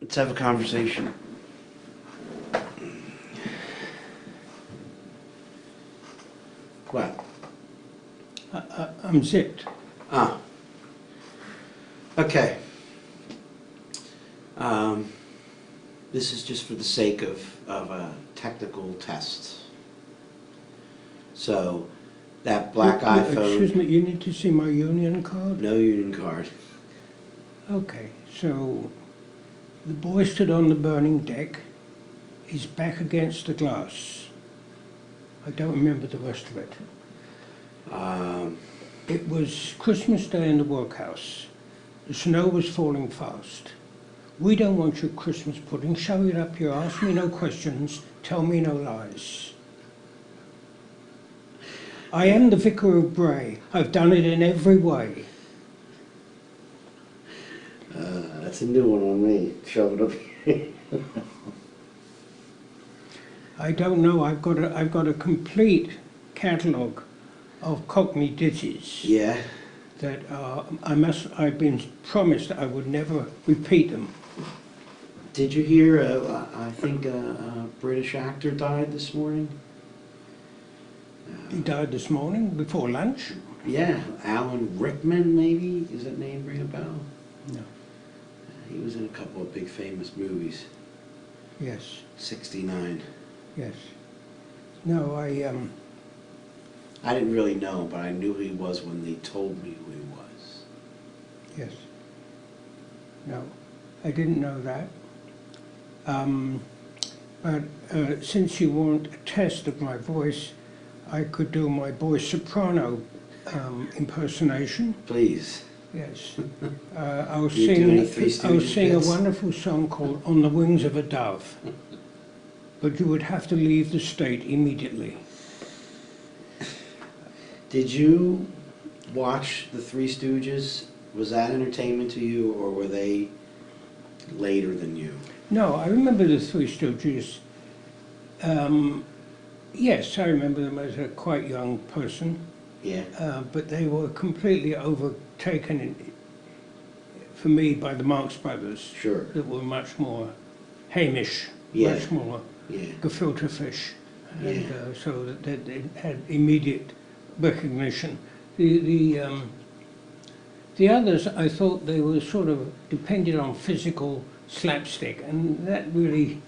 Let's have a conversation. What? I'm zipped. Ah. Okay. This is just for the sake of a technical test. So, that black iPhone... Excuse me, you need to see my union card? No union card. Okay, so the boy stood on the burning deck, his back against the glass. I don't remember the rest of it. It was Christmas Day in the workhouse. The snow was falling fast. We don't want your Christmas pudding. Shove it up here. Ask me no questions. Tell me no lies. I am the Vicar of Bray. I've done it in every way. That's a new one on me. Shove it up here. I don't know. I've got a complete catalogue of Cockney ditties. Yeah. That I've been promised I would never repeat them. Did you hear, I think a British actor died this morning? He died this morning before lunch? Yeah, Alan Rickman, maybe? Does that name ring a bell? No. He was in a couple of big famous movies. Yes. 69. Yes. No, I didn't really know, but I knew who he was when they told me who he was. Yes. No, I didn't know that. But since you want a test of my voice, I could do my voice soprano impersonation. Please. Yes. I was You're doing the Three singing a Stooges wonderful song called On the Wings of a Dove. But you would have to leave the state immediately. Did you watch the Three Stooges? Was that entertainment to you, or were they later than you? No, I remember the Three Stooges. Yes, I remember them as a quite young person. Yeah. But they were completely overtaken, for me, by the Marx Brothers. Sure. That were much more Hamish, Yeah. much more Yeah. gefilte fish. And Yeah. so that they had immediate recognition. The others, I thought they were sort of depended on physical slapstick, and that really,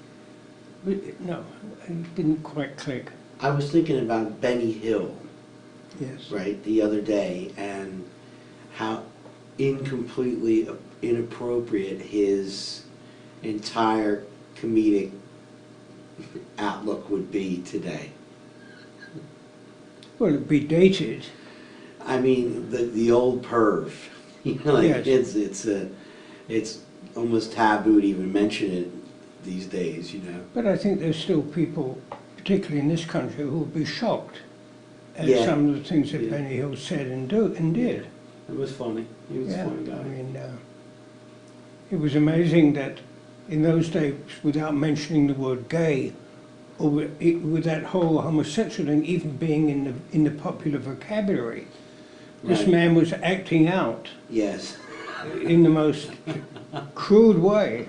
no, it didn't quite click. I was thinking about Benny Hill, Yes. right, the other day, and how incompletely inappropriate his entire comedic outlook would be today. Well, it'd be dated. I mean, the old perv. You know, like Yes. it's almost taboo to even mention it these days. You know. But I think there's still people, particularly in this country, who would be shocked at Yeah. some of the things that Yeah. Benny Hill said and did. It was funny. He was a funny guy. I mean, it was amazing that in those days, without mentioning the word gay, or with that whole homosexual thing even being in the popular vocabulary, this Right. man was acting out Yes. in the most crude way.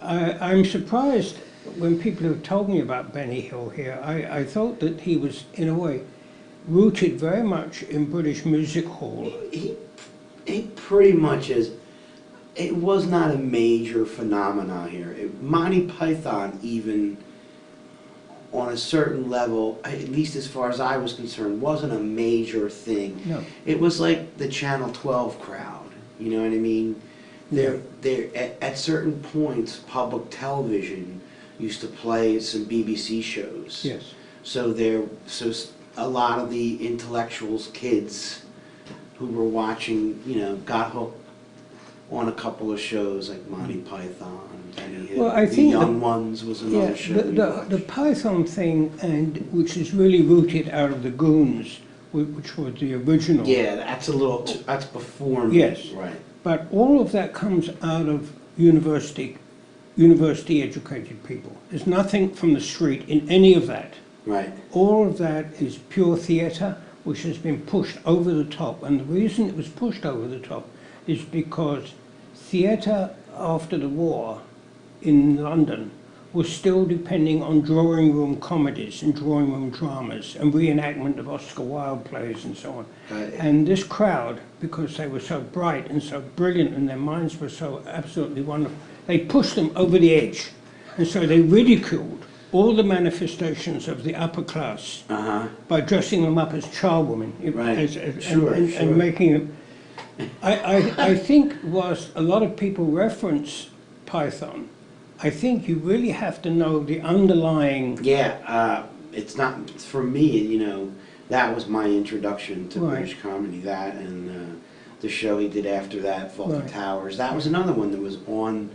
I'm surprised when people have told me about Benny Hill here. I thought that he was, in a way, rooted very much in British music hall. He pretty much is. It was not a major phenomenon here. Monty Python, even on a certain level, at least as far as I was concerned, wasn't a major thing. No. It was like the Channel 12 crowd. You know what I mean? At certain points, public television used to play some BBC shows. Yes. So a lot of the intellectuals, kids who were watching, you know, got hooked on a couple of shows like Monty Python, Benny Hill. Well, I The think Young Ones was another show. the Python thing, and which is really rooted out of the Goons, which was the original. Yeah, that's a little. That's before me. Yes. Right. But all of that comes out of university-educated people. There's nothing from the street in any of that. Right. All of that is pure theatre, which has been pushed over the top. And the reason it was pushed over the top is because theatre after the war in London was still depending on drawing room comedies and drawing room dramas and reenactment of Oscar Wilde plays and so on. And this crowd, because they were so bright and so brilliant and their minds were so absolutely wonderful, they pushed them over the edge. And so they ridiculed all the manifestations of the upper class by dressing them up as charwomen and making them... I think whilst a lot of people reference Python, I think you really have to know the underlying... It's not, for me, you know, that was my introduction to British comedy, that and the show he did after that, Fawlty Towers. That was another one that was on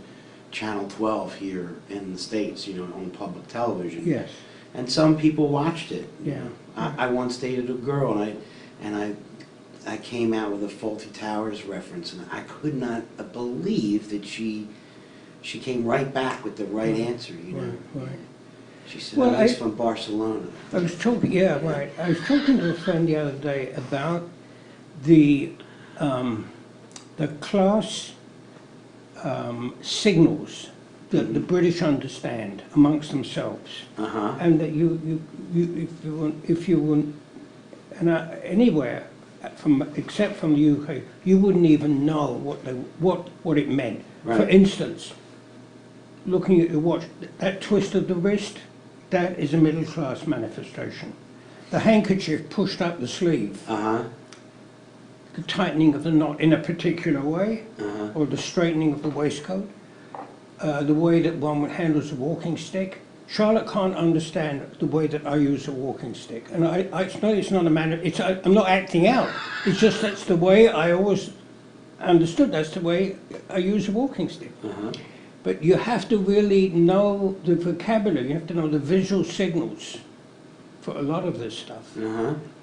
Channel 12 here in the States, you know, on public television. Yes. And some people watched it. Yeah. I once dated a girl, and I came out with a Fawlty Towers reference, and I could not believe that she came right back with the right answer, you know. Right. She said, well, I was from Barcelona. I was talking, I was talking to a friend the other day about the class signals that the British understand amongst themselves, and that if you were anywhere except from the UK, you wouldn't even know what it meant. Right. For instance, looking at your watch, that twist of the wrist, that is a middle class manifestation. The handkerchief pushed up the sleeve, the tightening of the knot in a particular way, or the straightening of the waistcoat, the way that one handles a walking stick. Charlotte can't understand the way that I use a walking stick, and it's not a matter. I'm not acting out. It's just that's the way I always understood. That's the way I use a walking stick. But you have to really know the vocabulary. You have to know the visual signals for a lot of this stuff.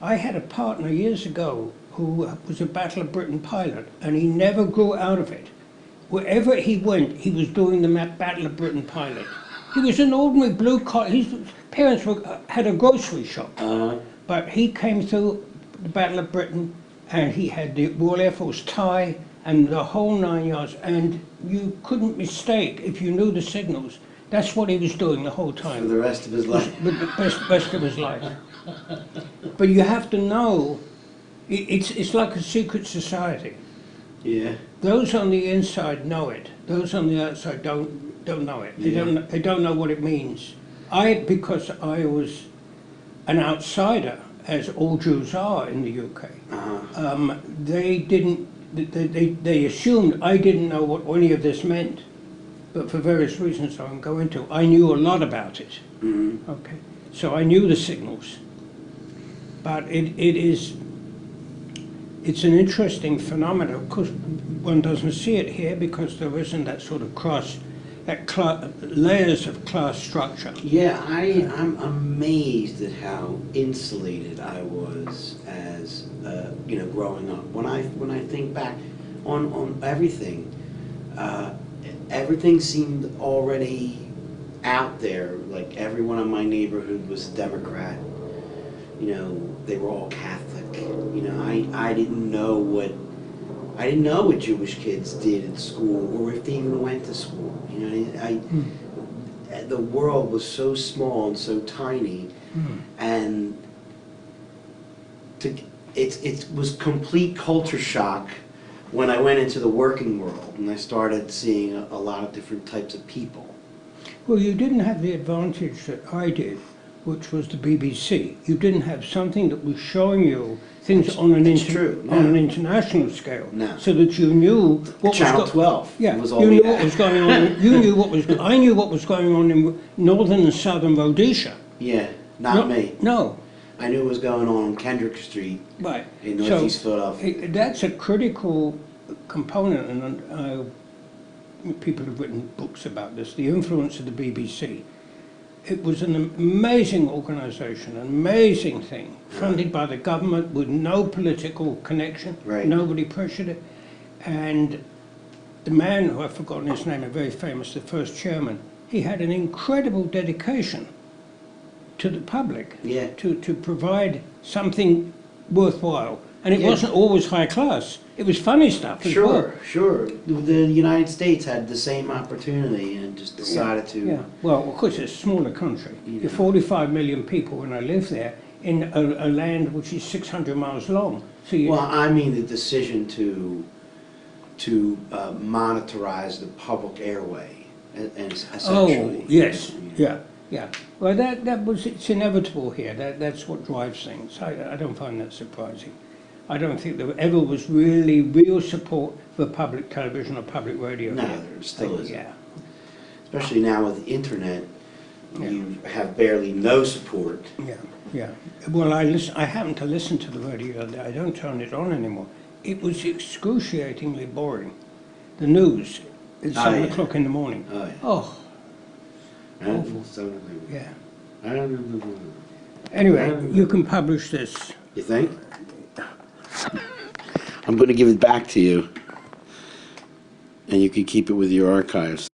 I had a partner years ago who was a Battle of Britain pilot, and he never grew out of it. Wherever he went, he was doing the Battle of Britain pilot. He was an ordinary blue-collar. His parents had a grocery shop, but he came through the Battle of Britain, and he had the Royal Air Force tie and the whole 9 yards, and you couldn't mistake if you knew the signals. That's what he was doing the whole time. For the rest of his life. With the rest of his life. But you have to know, it's like a secret society. Yeah. Those on the inside know it. Those on the outside don't know it. They don't know what it means. Because I was an outsider, as all Jews are in the UK. They didn't. They assumed I didn't know what any of this meant, but for various reasons I won't go into. I knew a lot about it. Okay, so I knew the signals, but it's an interesting phenomenon. Of course, one doesn't see it here because there isn't that sort of layers of class structure. Yeah, I'm amazed at how insulated I was as growing up. When I think back on everything, everything seemed already out there. Like everyone in my neighborhood was a Democrat. You know, they were all Catholic. You know, I didn't know what Jewish kids did at school, or if they even went to school. You know, the world was so small and so tiny, and it was complete culture shock when I went into the working world and I started seeing a lot of different types of people. Well, you didn't have the advantage that I did, which was the BBC. You didn't have something that was showing you things on an international scale, so that you knew what Channel 12. Yeah, you knew what was going on. You knew what was. I knew what was going on in northern and southern Rhodesia. Yeah, not me. No. I knew what was going on Kendrick Street, in Northeast Philadelphia. That's a critical component, and people have written books about this. The influence of the BBC. It was an amazing organisation, an amazing thing, funded by the government with no political connection. Nobody pressured it. And the man, who I've forgotten his name, a very famous, the first chairman, he had an incredible dedication to the public, to provide something worthwhile. And it Yeah. wasn't always high class. It was funny stuff as well. Sure. The United States had the same opportunity and just decided to. Yeah, well, of course, it's a smaller country. Yeah. You're 45 million people when I live there in a land which is 600 miles long. So you, Well, I mean the decision to monitorize the public airway, and essentially. oh, yes, yeah. Well, it's inevitable here. That's what drives things. I don't find that surprising. I don't think there ever was really real support for public television or public radio No, here. there still isn't. Yeah. Especially now with the internet, Yeah. you have barely no support. Yeah. Well, I happen to listen to the radio. I don't turn it on anymore. It was excruciatingly boring. The news at 7 o'clock in the morning. Oh, yeah. Oh, Awful. yeah. You Anyway, you can publish this. think? I'm going to give it back to you, and you can keep it with your archives.